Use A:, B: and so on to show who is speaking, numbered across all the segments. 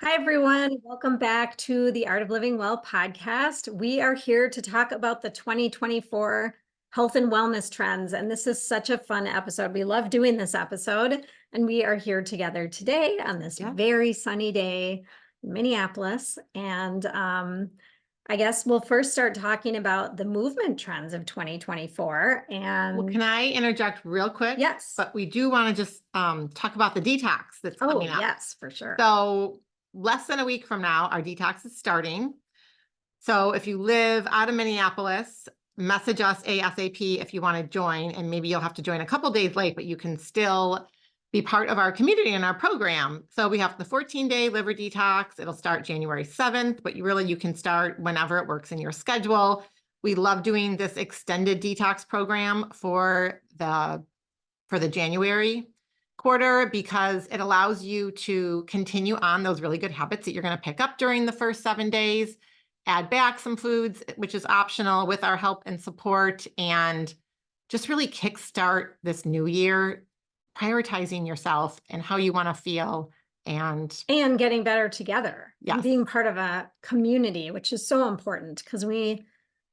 A: Hi, everyone. Welcome back to the Art of Living Well podcast. We are here to talk about the 2024 health and wellness trends. And this is such a fun episode. We love doing this episode. And we are here together today on this very sunny day in Minneapolis. And I guess we'll first start talking about the movement trends of 2024.
B: Well,
A: And
B: can I interject real quick?
A: yes.
B: But we do want to just talk about the detox that's coming up.
A: Yes, for sure.
B: So less than a week from now, our detox is starting. So if you live out of Minneapolis, message us ASAP if you want to join, and maybe you'll have to join a couple days late, but you can still be part of our community and our program. So we have the 14-day liver detox. It'll start January 7th, but you can start whenever it works in your schedule. We love doing this extended detox program for the January quarter because it allows you to continue on those really good habits that you're going to pick up during the first 7 days, add back some foods, which is optional, with our help and support, and just really kickstart this new year, prioritizing yourself and how you want to feel and
A: getting better together.
B: Yes.
A: And being part of a community, which is so important because we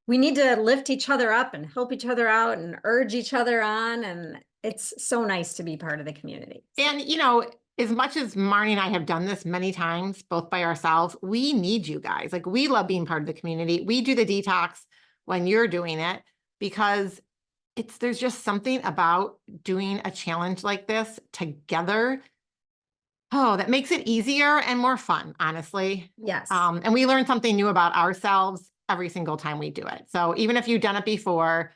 A: need to lift each other up and help each other out and urge each other on. And it's so nice to be part of the community.
B: And, as much as Marnie and I have done this many times, both by ourselves, we need you guys. Like, we love being part of the community. We do the detox when you're doing it because there's just something about doing a challenge like this together. Oh, that makes it easier and more fun, honestly.
A: Yes.
B: And we learn something new about ourselves every single time we do it. So even if you've done it before,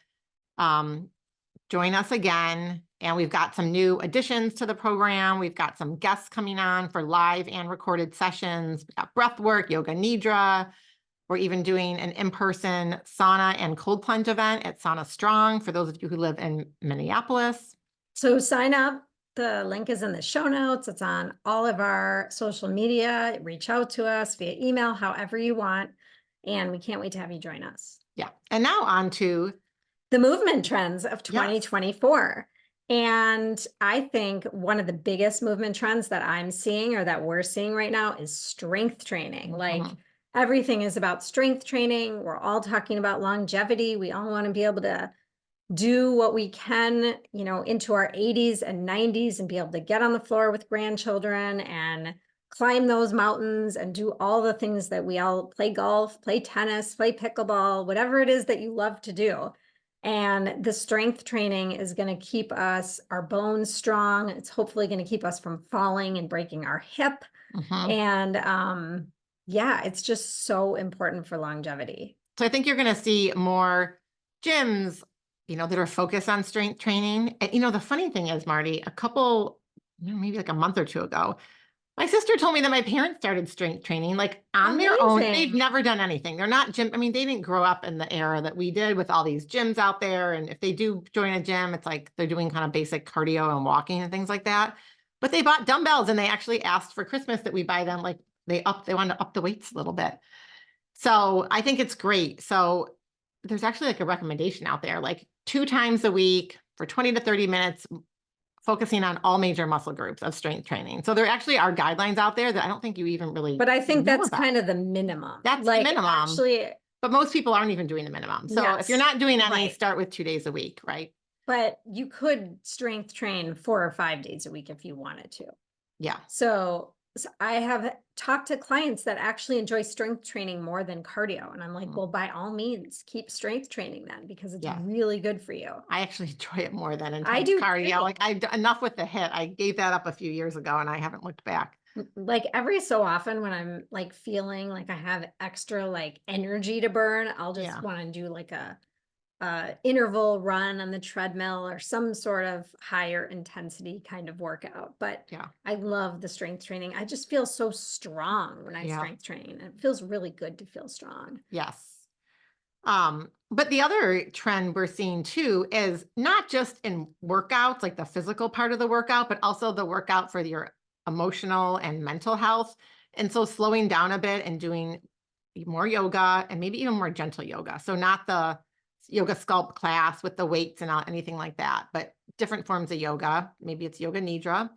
B: join us again. And we've got some new additions to the program. We've got some guests coming on for live and recorded sessions. We've got breath work, yoga nidra. We're even doing an in-person sauna and cold plunge event at Sauna Strong for those of you who live in Minneapolis.
A: So sign up. The link is in the show notes. It's on all of our social media. Reach out to us via email, however you want. And we can't wait to have you join us.
B: Yeah. And now on to
A: the movement trends of 2024. Yes. And I think one of the biggest movement trends that I'm seeing or that we're seeing right now is strength training. Like everything is about strength training. We're all talking about longevity. We all want to be able to do what we can, into our 80s and 90s and be able to get on the floor with grandchildren and climb those mountains and do all the things that we all play golf, play tennis, play pickleball, whatever it is that you love to do. And the strength training is going to keep our bones strong. It's hopefully going to keep us from falling and breaking our hip. And it's just so important for longevity.
B: So I think you're going to see more gyms, that are focused on strength training. And, the funny thing is, Marty, maybe like a month or two ago, my sister told me that my parents started strength training like on their own. They've never done anything. They're not gym. I mean, they didn't grow up in the era that we did with all these gyms out there. And if they do join a gym, it's like they're doing kind of basic cardio and walking and things like that. But they bought dumbbells and they actually asked for Christmas that we buy them. Like they wanted to up the weights a little bit. So I think it's great. So there's actually like a recommendation out there, like 2 times a week for 20 to 30 minutes, focusing on all major muscle groups of strength training. So there actually are guidelines out there that I don't think you even really
A: But I think that's kind of the minimum.
B: That's
A: like,
B: the minimum.
A: Actually,
B: but most people aren't even doing the minimum. So if you're not doing any, start with 2 days a week, right?
A: But you could strength train 4 or 5 days a week if you wanted to.
B: Yeah.
A: So I have talked to clients that actually enjoy strength training more than cardio. And I'm like, well, by all means, keep strength training then because it's really good for you.
B: I actually enjoy it more than
A: I do
B: cardio.
A: too.
B: Like enough with the HIIT. I gave that up a few years ago and I haven't looked back.
A: Like every so often when I'm like feeling like I have extra like energy to burn, I'll just want to do like a interval run on the treadmill or some sort of higher intensity kind of workout. But I love the strength training. I just feel so strong when I strength train. It feels really good to feel strong.
B: Yes. But the other trend we're seeing too is not just in workouts, like the physical part of the workout, but also the workout for your emotional and mental health. And so slowing down a bit and doing more yoga and maybe even more gentle yoga. So not the yoga sculpt class with the weights and anything like that, but different forms of yoga. Maybe it's yoga nidra.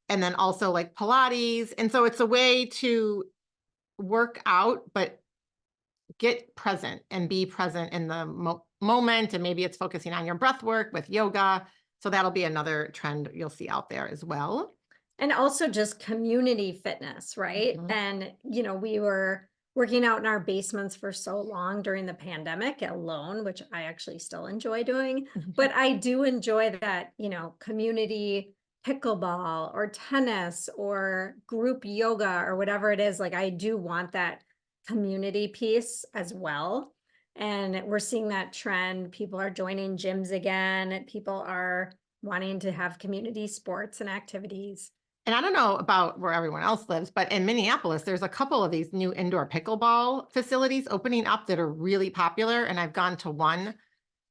B: and then also like Pilates. And so it's a way to work out, but get present and be present in the moment. And maybe it's focusing on your breath work with yoga. So that'll be another trend you'll see out there as well.
A: And also just community fitness, right?
B: Mhm.
A: And, we were working out in our basements for so long during the pandemic alone, which I actually still enjoy doing. But I do enjoy that, community pickleball or tennis or group yoga or whatever it is. Like, I do want that community piece as well. And we're seeing that trend. People are joining gyms again. People are wanting to have community sports and activities.
B: And I don't know about where everyone else lives, but in Minneapolis, there's a couple of these new indoor pickleball facilities opening up that are really popular. And I've gone to one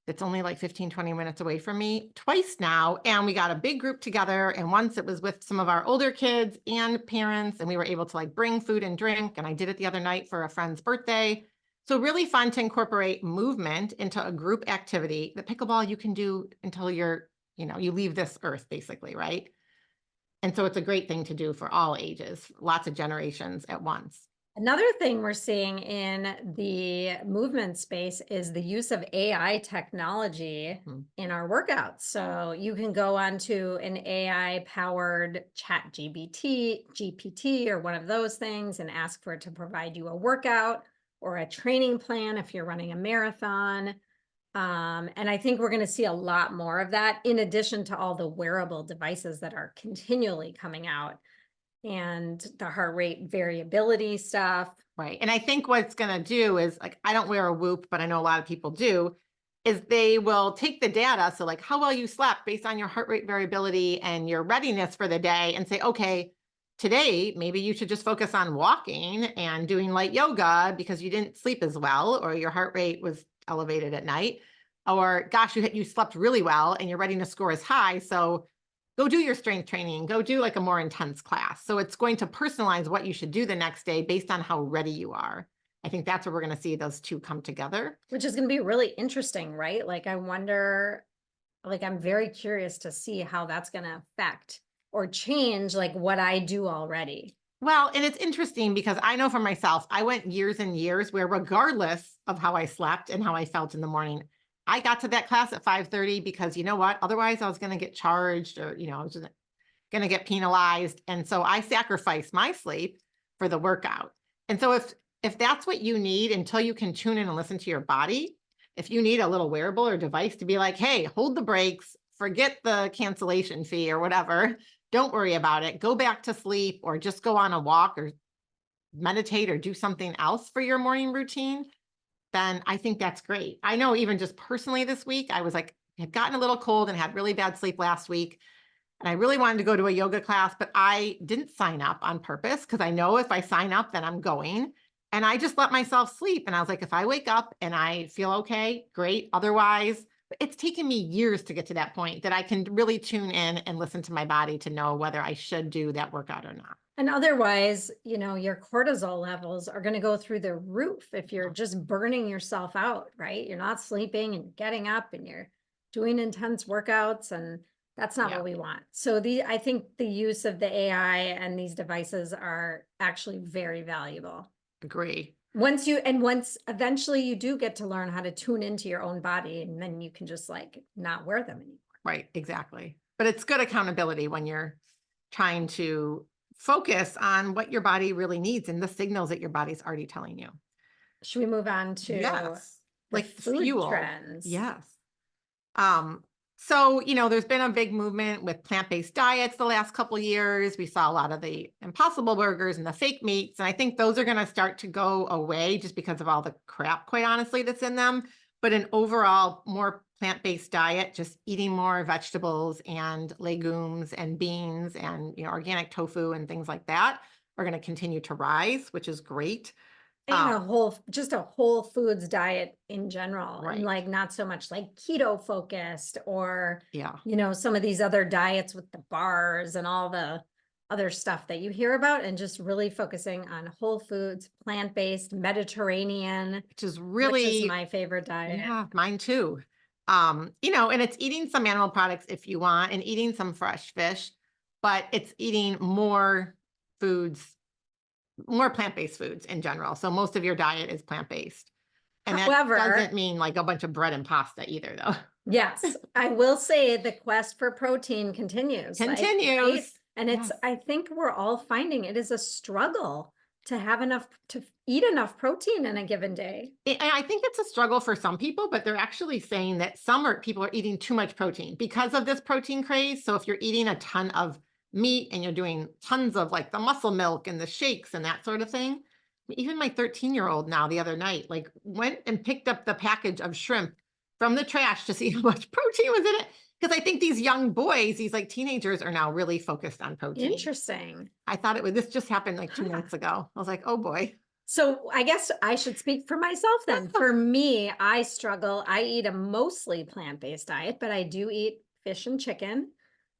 B: that's only like 15, 20 minutes away from me twice now. And we got a big group together. And once it was with some of our older kids and parents, and we were able to like bring food and drink. And I did it the other night for a friend's birthday. So really fun to incorporate movement into a group activity. The pickleball you can do until you're, you leave this earth basically, right? And so it's a great thing to do for all ages, lots of generations at once.
A: Another thing we're seeing in the movement space is the use of AI technology in our workouts. So you can go onto an AI powered chat GPT, or one of those things and ask for it to provide you a workout or a training plan if you're running a marathon. And I think we're going to see a lot more of that, in addition to all the wearable devices that are continually coming out and the heart rate variability stuff.
B: Right. And I think what it's going to do is, like, I don't wear a Whoop, but I know a lot of people do, is they will take the data. So like how well you slept based on your heart rate variability and your readiness for the day, and say, okay, today, maybe you should just focus on walking and doing light yoga because you didn't sleep as well, or your heart rate was elevated at night, or gosh, you slept really well and your readiness score is high. So go do your strength training, go do like a more intense class. So it's going to personalize what you should do the next day based on how ready you are. I think that's where we're going to see those two come together.
A: Which is going to be really interesting, right? Like, I wonder, like, I'm very curious to see how that's going to affect or change like what I do already.
B: Well, and it's interesting because I know for myself, I went years and years where regardless of how I slept and how I felt in the morning, I got to that class at 5:30 because you know what? Otherwise I was going to get charged, or, I was just going to get penalized. And so I sacrificed my sleep for the workout. And so if that's what you need until you can tune in and listen to your body, if you need a little wearable or device to be like, hey, hold the brakes, forget the cancellation fee or whatever, don't worry about it, go back to sleep, or just go on a walk or meditate or do something else for your morning routine, then I think that's great. I know even just personally this week, I was like, had gotten a little cold and had really bad sleep last week. And I really wanted to go to a yoga class, but I didn't sign up on purpose because I know if I sign up, then I'm going. And I just let myself sleep. And I was like, if I wake up and I feel okay, great. Otherwise, it's taken me years to get to that point that I can really tune in and listen to my body to know whether I should do that workout or not.
A: And otherwise, your cortisol levels are going to go through the roof if you're just burning yourself out, right? You're not sleeping and getting up and you're doing intense workouts, and that's not what we want. So I think the use of the AI and these devices are actually very valuable.
B: Agree.
A: Once eventually you do get to learn how to tune into your own body, and then you can just like not wear them anymore.
B: Right, exactly. But it's good accountability when you're trying to focus on what your body really needs and the signals that your body's already telling you.
A: Should we move on to
B: like
A: food
B: fuel
A: trends?
B: Yes. So, there's been a big movement with plant-based diets the last couple of years. We saw a lot of the Impossible burgers and the fake meats. And I think those are going to start to go away just because of all the crap, quite honestly, that's in them. But an overall more plant-based diet, just eating more vegetables and legumes and beans and, organic tofu and things like that are going to continue to rise, which is great.
A: And just a whole foods diet in general,
B: Right.
A: and like not so much like keto focused or,
B: Yeah.
A: Some of these other diets with the bars and all the other stuff that you hear about, and just really focusing on whole foods, plant-based, Mediterranean,
B: which is really
A: my favorite diet.
B: Yeah, mine too. And it's eating some animal products if you want, and eating some fresh fish. but it's eating more foods, more plant-based foods in general. So most of your diet is plant-based. And that
A: However,
B: doesn't mean like a bunch of bread and pasta either, though.
A: yes, I will say the quest for protein continues. Like, right?
B: Continues.
A: And it's,
B: Yes.
A: I think we're all finding it is a struggle to have enough, to eat enough protein in a given day.
B: And I think it's a struggle for some people, but they're actually saying that people are eating too much protein because of this protein craze. So if you're eating a ton of meat and you're doing tons of like the muscle milk and the shakes and that sort of thing. Even my 13-year-old now the other night, like went and picked up the package of shrimp from the trash to see how much protein was in it. Because I think these young boys, these like teenagers are now really focused on protein.
A: Interesting.
B: I thought this just happened like 2 months ago. I was like, oh boy.
A: So I guess I should speak for myself then. For me, I struggle. I eat a mostly plant-based diet, but I do eat fish and chicken.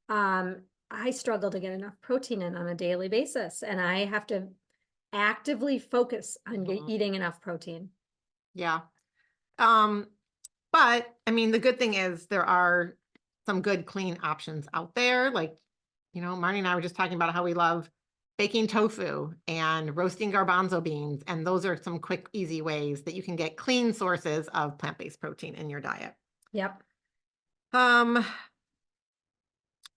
A: I struggle to get enough protein in on a daily basis, and I have to actively focus on eating enough protein.
B: Yeah. But I mean, the good thing is there are some good clean options out there. Like, Marnie and I were just talking about how we love baking tofu and roasting garbanzo beans. And those are some quick, easy ways that you can get clean sources of plant-based protein in your diet.
A: Yep.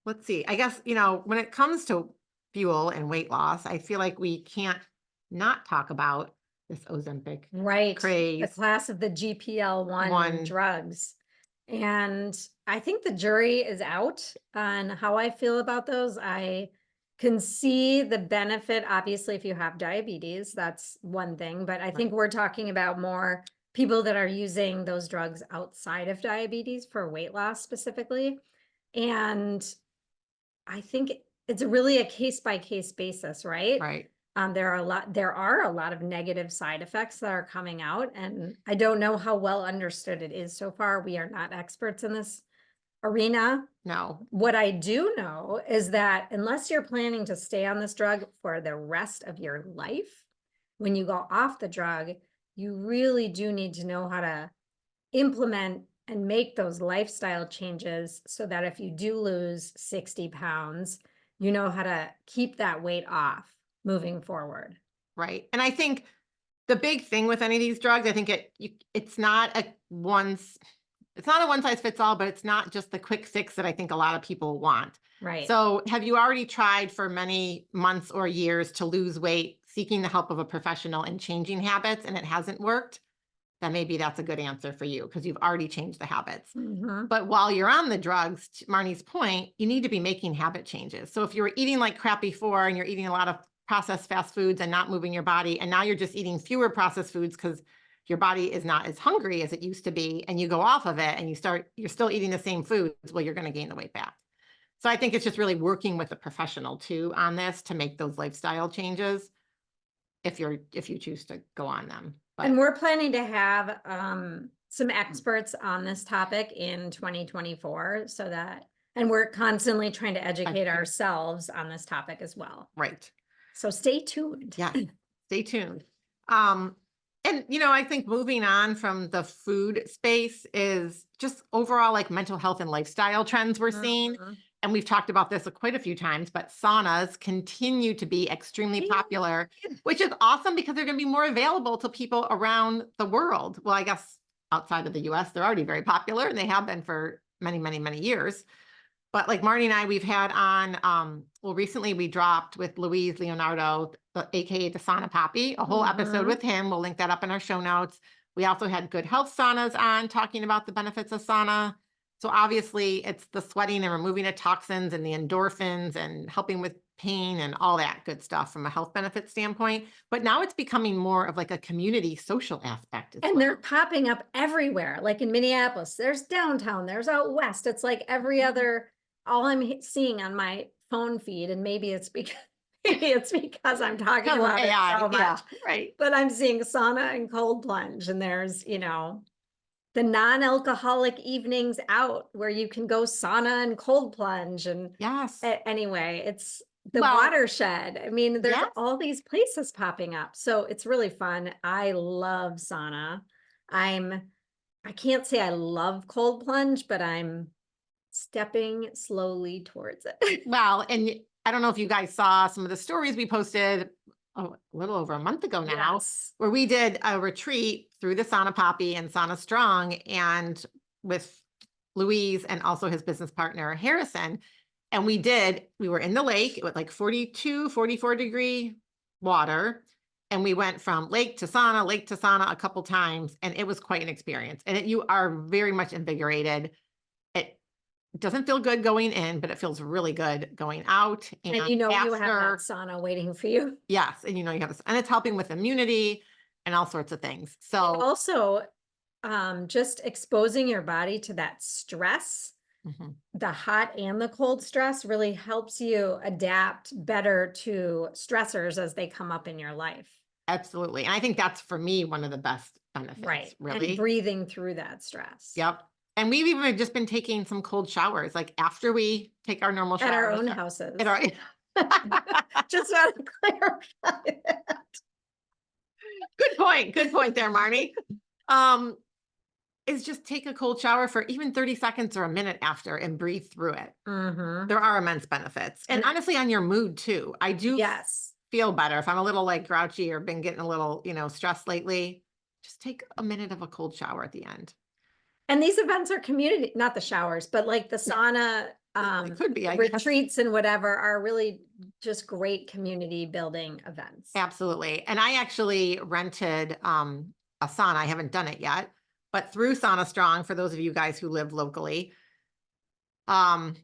B: Let's see. I guess, when it comes to fuel and weight loss, I feel like we can't not talk about this Ozempic craze.
A: The class of the GLP-1 drugs. And I think the jury is out on how I feel about those. I can see the benefit, obviously, if you have diabetes, that's one thing, but I think we're talking about more people that are using those drugs outside of diabetes for weight loss specifically. And I think it's really a case-by-case basis, right?
B: Right.
A: There are a lot of negative side effects that are coming out, and I don't know how well understood it is so far. We are not experts in this arena.
B: No.
A: What I do know is that unless you're planning to stay on this drug for the rest of your life, when you go off the drug, you really do need to know how to implement and make those lifestyle changes so that if you do lose 60 pounds, you know how to keep that weight off moving forward.
B: Right. And I think the big thing with any of these drugs, I think it's not a one size fits all, but it's not just the quick fix that I think a lot of people want.
A: Right.
B: So have you already tried for many months or years to lose weight, seeking the help of a professional and changing habits, and it hasn't worked? Then maybe that's a good answer for you because you've already changed the habits. But while you're on the drugs, to Marnie's point, you need to be making habit changes. So if you were eating like crap before and you're eating a lot of processed fast foods and not moving your body, and now you're just eating fewer processed foods because your body is not as hungry as it used to be, and you go off of it and you're still eating the same foods, well, you're going to gain the weight back. So I think it's just really working with a professional too on this to make those lifestyle changes if you choose to go on them.
A: And we're planning to have some experts on this topic in 2024 and we're constantly trying to educate ourselves on this topic as well.
B: Right.
A: So stay tuned.
B: Yeah, stay tuned. And, I think moving on from the food space is just overall like mental health and lifestyle trends we're seeing. And we've talked about this quite a few times, but saunas continue to be extremely popular, which is awesome because they're going to be more available to people around the world. Well, I guess outside of the US, they're already very popular and they have been for many, many, many years. But like Marnie and I, we've had on, recently we dropped with Luis Leonardo, AKA the Sauna Poppy, a whole episode with him. We'll link that up in our show notes. We also had Good Health Saunas on talking about the benefits of sauna. So obviously it's the sweating and removing the toxins and the endorphins and helping with pain and all that good stuff from a health benefit standpoint. But now it's becoming more of like a community social aspect.
A: And they're popping up everywhere. Like in Minneapolis, there's downtown, there's out west. It's like every other, all I'm seeing on my phone feed, and maybe it's because I'm talking about
B: AI,
A: it so much.
B: yeah, right.
A: But I'm seeing sauna and cold plunge, and there's, the non-alcoholic evenings out where you can go sauna and cold plunge. And
B: yes,
A: anyway, it's the watershed. I mean, there's all these places popping up. So it's really fun. I love sauna. I can't say I love cold plunge, but I'm stepping slowly towards it.
B: Well, and I don't know if you guys saw some of the stories we posted a little over a month ago now,
A: Yes.
B: where we did a retreat through the Sauna Poppy and Sauna Strong and with Louise and also his business partner, Harrison. And we were in the lake with like 42, 44 degree water. And we went from lake to sauna a couple times. And it was quite an experience. And you are very much invigorated. It doesn't feel good going in, but it feels really good going out.
A: And you have that
B: after,
A: sauna waiting for you.
B: yes. And you have this, and it's helping with immunity and all sorts of things. So
A: Also, just exposing your body to that stress, the hot and the cold stress really helps you adapt better to stressors as they come up in your life.
B: absolutely. And I think that's for me, one of the best benefits,
A: Right.
B: really.
A: And breathing through that stress.
B: Yep. And we've even just been taking some cold showers, like after we take our normal showers.
A: At our own houses.
B: At our,
A: Just want to clarify that.
B: Good point there, Marnie. Is just take a cold shower for even 30 seconds or a minute after and breathe through it. There are immense benefits. And honestly, on your mood too. I do feel better if I'm a little like grouchy or been getting a little, stressed lately. Just take a minute of a cold shower at the end.
A: And these events are community, not the showers, but like the sauna
B: It could be, I
A: retreats
B: guess.
A: and whatever are really just great community building events.
B: Absolutely. And I actually rented a sauna. I haven't done it yet, but through Sauna Strong, for those of you guys who live locally, I'm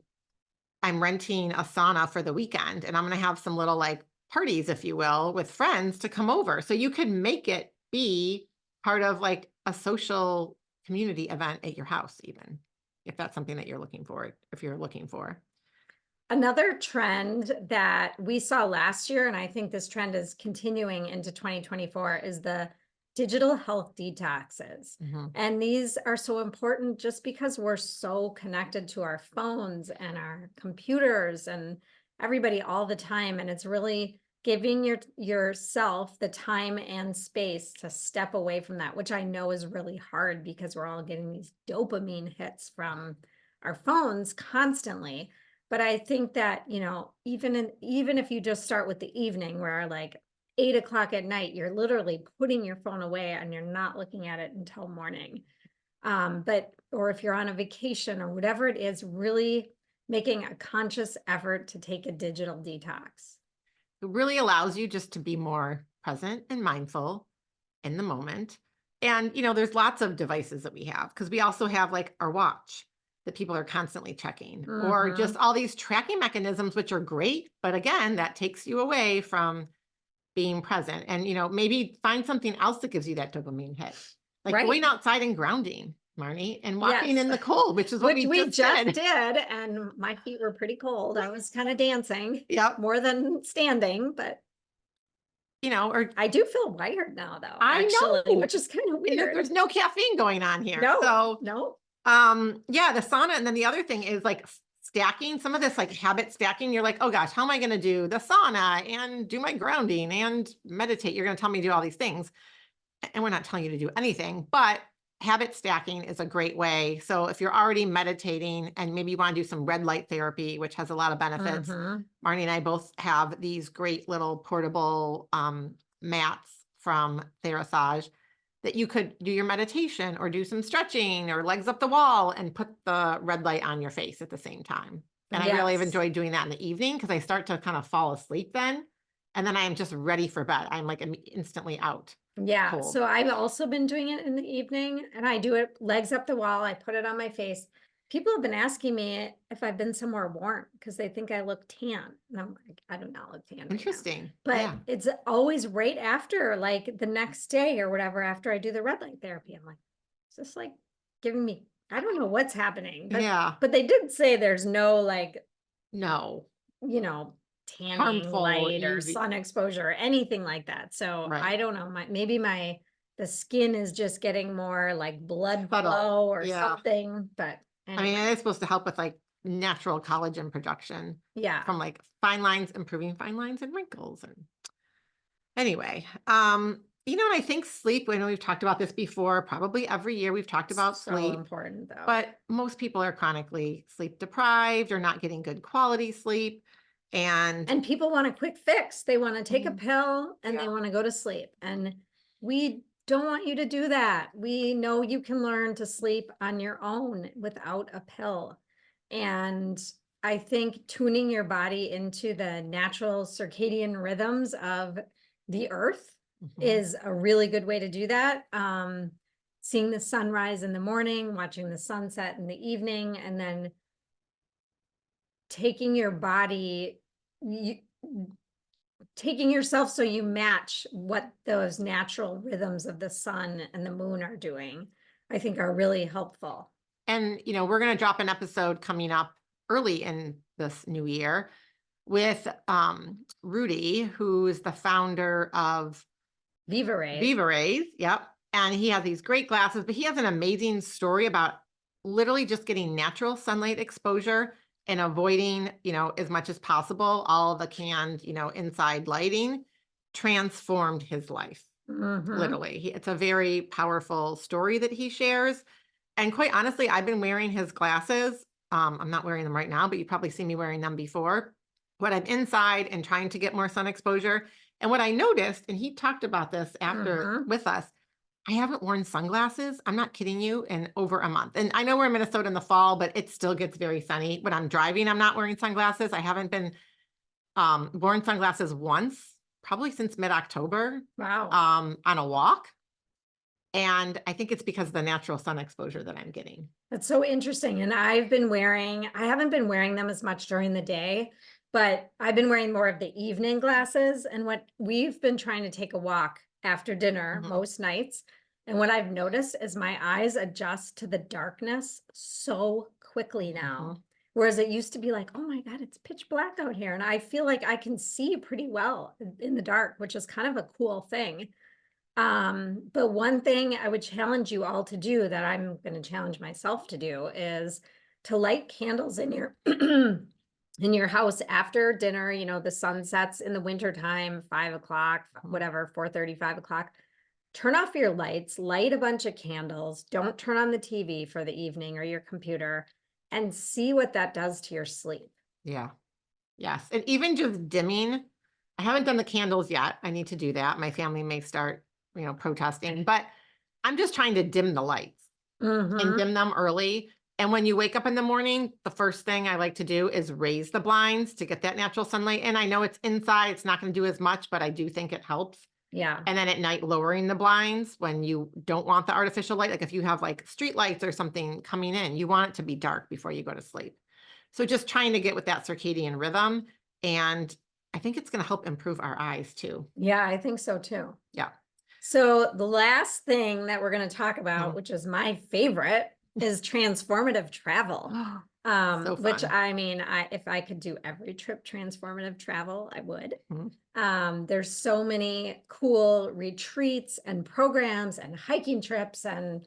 B: renting a sauna for the weekend, and I'm going to have some little like parties, if you will, with friends to come over. So you could make it be part of like a social community event at your house, even if that's something that you're looking for, if you're looking for.
A: Another trend that we saw last year, and I think this trend is continuing into 2024, is the digital health detoxes. And these are so important just because we're so connected to our phones and our computers and everybody all the time. And it's really giving yourself the time and space to step away from that, which I know is really hard because we're all getting these dopamine hits from our phones constantly. But I think that, even if you just start with the evening where like 8 o'clock at night, you're literally putting your phone away and you're not looking at it until morning. Or if you're on a vacation or whatever it is, really making a conscious effort to take a digital detox.
B: It really allows you just to be more present and mindful in the moment. And, there's lots of devices that we have because we also have like our watch that people are constantly checking or just all these tracking mechanisms, which are great. But again, that takes you away from being present and, maybe find something else that gives you that dopamine hit, like going outside and grounding, Marnie, and walking in the cold, which is what we just did.
A: And my feet were pretty cold. I was kind of dancing more than standing, but
B: or
A: I do feel wired now though,
B: I know,
A: which is kind of weird.
B: There's no caffeine going on here.
A: No.
B: The sauna. And then the other thing is like stacking some of this like habit stacking. You're like, oh gosh, how am I going to do the sauna and do my grounding and meditate? You're going to tell me to do all these things. And we're not telling you to do anything, but habit stacking is a great way. So if you're already meditating and maybe you want to do some red light therapy, which has a lot of benefits, Marnie and I both have these great little portable mats from TheraSage that you could do your meditation or do some stretching or legs up the wall and put the red light on your face at the same time. And I really have enjoyed doing that in the evening because I start to kind of fall asleep then. And then I am just ready for bed. I'm like instantly out.
A: Yeah.
B: Cold.
A: So I've also been doing it in the evening and I do it legs up the wall. I put it on my face. People have been asking me if I've been somewhere warm because they think I look tan. And I'm like, I do not look tan.
B: Interesting.
A: But it's always right after, like the next day or whatever, after I do the red light therapy. I'm like, it's just like giving me, I don't know what's happening. But, but they did say there's no tanning
B: harmful
A: light or sun exposure or anything like that. So I don't know, maybe the skin is just getting more like blood flow or something, but anyway.
B: I mean, it's supposed to help with like natural collagen production from like fine lines, improving fine lines and wrinkles. And anyway, and I think sleep, I know we've talked about this before, probably every year we've talked about sleep.
A: So important though.
B: But most people are chronically sleep deprived or not getting good quality sleep. And
A: people want a quick fix. They want to take a pill and they
B: Yeah.
A: want to go to sleep. And we don't want you to do that. We know you can learn to sleep on your own without a pill. And I think tuning your body into the natural circadian rhythms of the earth is a really good way to do that. Seeing the sunrise in the morning, watching the sunset in the evening, and then taking your body, taking yourself so you match what those natural rhythms of the sun and the moon are doing, I think are really helpful.
B: And, we're going to drop an episode coming up early in this new year with Rudy, who is the founder of
A: Viva Rays.
B: Viva Rays. Yep. And he has these great glasses, but he has an amazing story about literally just getting natural sunlight exposure and avoiding, as much as possible, all the canned, inside lighting transformed his life. Literally. It's a very powerful story that he shares. And quite honestly, I've been wearing his glasses. I'm not wearing them right now, but you probably see me wearing them before when I'm inside and trying to get more sun exposure. And what I noticed, and he talked about this after with us, I haven't worn sunglasses, I'm not kidding you, in over a month. And I know we're in Minnesota in the fall, but it still gets very sunny. When I'm driving, I'm not wearing sunglasses. I haven't been worn sunglasses once, probably since mid-October.
A: Wow.
B: On a walk. And I think it's because of the natural sun exposure that I'm getting.
A: That's so interesting. And I haven't been wearing them as much during the day, but I've been wearing more of the evening glasses. And what we've been trying to take a walk after dinner most nights. And what I've noticed is my eyes adjust to the darkness so quickly now. Whereas it used to be like, oh my God, it's pitch black out here. And I feel like I can see pretty well in the dark, which is kind of a cool thing. But one thing I would challenge you all to do, that I'm going to challenge myself to do, is to light candles in your in your house after dinner. The sun sets in the wintertime, 5 o'clock, whatever, 4:30, 5 o'clock. Turn off your lights, light a bunch of candles. Don't turn on the TV for the evening or your computer, and see what that does to your sleep.
B: Yeah. Yes. And even just dimming, I haven't done the candles yet. I need to do that. My family may start, protesting, but I'm just trying to dim the lights and dim them early. And when you wake up in the morning, the first thing I like to do is raise the blinds to get that natural sunlight. And I know it's inside, it's not going to do as much, but I do think it helps.
A: Yeah.
B: And then at night, lowering the blinds when you don't want the artificial light. Like if you have like street lights or something coming in, you want it to be dark before you go to sleep. So just trying to get with that circadian rhythm. And I think it's going to help improve our eyes too.
A: Yeah, I think so too.
B: Yeah.
A: So the last thing that we're going to talk about, which is my favorite, is transformative travel.
B: So
A: which
B: fun.
A: if I could do every trip transformative travel, I would. There's so many cool retreats and programs and hiking trips and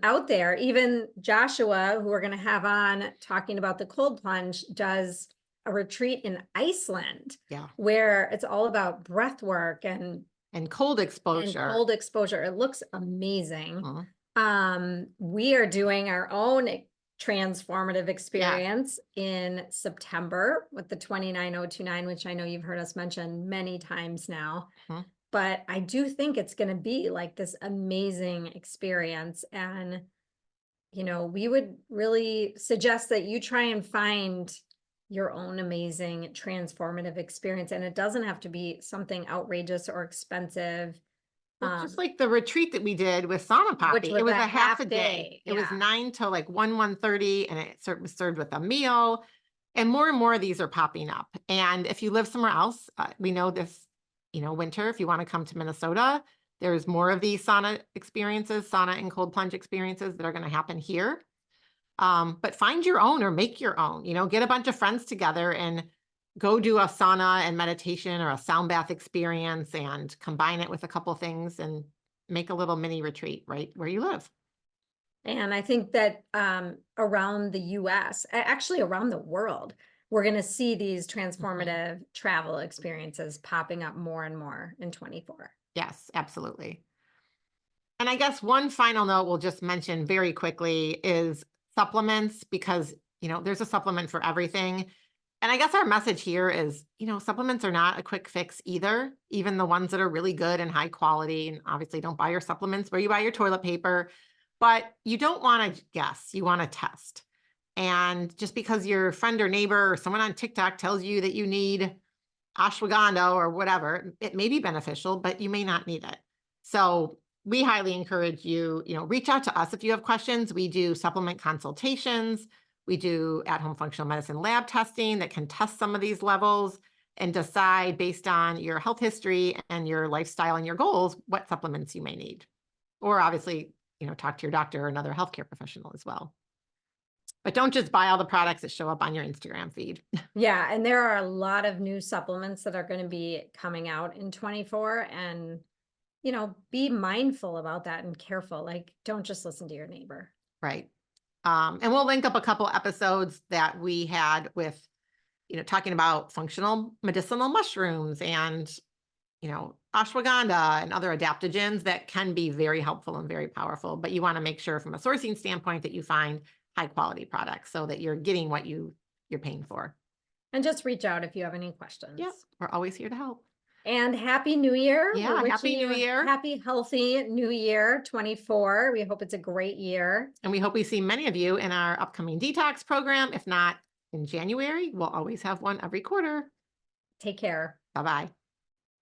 A: out there. Even Joshua, who we're going to have on talking about the cold plunge, does a retreat in Iceland.
B: Yeah.
A: Where it's all about breath work and
B: cold exposure.
A: It looks amazing. We are doing our own transformative experience in September with the 29029, which I know you've heard us mention many times now. But I do think it's going to be like this amazing experience. And, we would really suggest that you try and find your own amazing transformative experience. And it doesn't have to be something outrageous or expensive.
B: Well, just like the retreat that we did with Sauna Poppy, it was a half a day.
A: Yeah.
B: It was 9 till like 1:30, and it was served with a meal. And more of these are popping up. And if you live somewhere else, we know this, winter, if you want to come to Minnesota, there's more of these sauna and cold plunge experiences that are going to happen here. But find your own or make your own, get a bunch of friends together and go do a sauna and meditation or a sound bath experience and combine it with a couple things and make a little mini retreat right where you live.
A: And I think that around the US, actually around the world, we're going to see these transformative travel experiences popping up more and more in 24.
B: Yes, absolutely. And I guess one final note we'll just mention very quickly is supplements, because, there's a supplement for everything. And I guess our message here is, supplements are not a quick fix either, even the ones that are really good and high quality. And obviously don't buy your supplements where you buy your toilet paper, but you don't want to guess, you want to test. And just because your friend or neighbor or someone on TikTok tells you that you need ashwagandha or whatever, it may be beneficial, but you may not need it. So we highly encourage you, reach out to us if you have questions. We do supplement consultations. We do at-home functional medicine lab testing that can test some of these levels and decide based on your health history and your lifestyle and your goals, what supplements you may need. Or obviously, talk to your doctor or another healthcare professional as well. But don't just buy all the products that show up on your Instagram feed.
A: Yeah. And there are a lot of new supplements that are going to be coming out in 24, and, be mindful about that and careful. Like, don't just listen to your neighbor.
B: Right. And we'll link up a couple episodes that we had with, talking about functional medicinal mushrooms and, ashwagandha and other adaptogens that can be very helpful and very powerful. But you want to make sure from a sourcing standpoint that you find high quality products so that you're getting what you're paying for.
A: And just reach out if you have any questions.
B: Yep. We're always here to help.
A: And Happy New Year.
B: Yeah, Happy New Year.
A: Happy, healthy New Year 24. We hope it's a great year.
B: And we hope we see many of you in our upcoming detox program. If not in January, we'll always have one every quarter.
A: Take care.
B: Bye-bye.